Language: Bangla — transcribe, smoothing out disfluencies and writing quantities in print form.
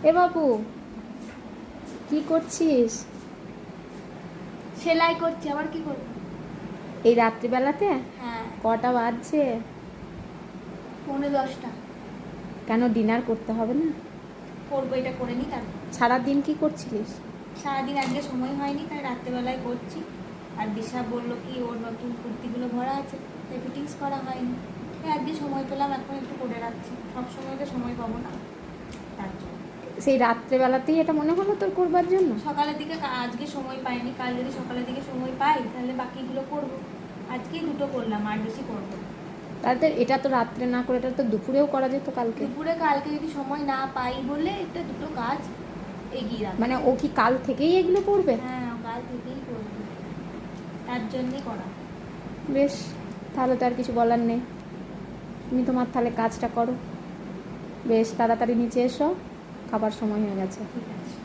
এ বাবু, কি করছিস? সেলাই করছি, আবার কি করব? এই রাত্রিবেলাতে? হ্যাঁ, কটা বাজছে? 9:45। কেন, ডিনার করতে হবে না? করবো, এটা করে নিই তারপর। সারাদিন কি করছিলিস? সারাদিন আজকে সময় হয়নি, তাই রাত্রেবেলায় করছি। আর দিশা বললো কি ওর নতুন কুর্তিগুলো ভরা আছে, তাই ফিটিংস করা হয়নি। তাই আজকে সময় পেলাম, এখন একটু করে রাখছি। সব সময় তো সময় পাবো না, তার জন্য। সেই রাত্রেবেলাতেই এটা মনে হলো তোর করবার জন্য? সকালের দিকে আজকে সময় পাইনি, কাল যদি সকালের দিকে সময় পাই তাহলে বাকিগুলো করবো। আজকেই দুটো করলাম, আর বেশি করবো। তাহলে এটা তো রাত্রে না করে এটা তো দুপুরেও করা যেত কালকে। দুপুরে কালকে যদি সময় না পাই বলে এটা দুটো কাজ এগিয়ে রাখবো। মানে ও কি কাল থেকেই এগুলো করবে? হ্যাঁ, কাল থেকেই করবো, তার জন্যই করা। বেশ, তাহলে তো আর কিছু বলার নেই। তুমি তোমার তাহলে কাজটা করো। বেশ তাড়াতাড়ি নিচে এসো, খাবার সময় হয়ে গেছে। ঠিক আছে।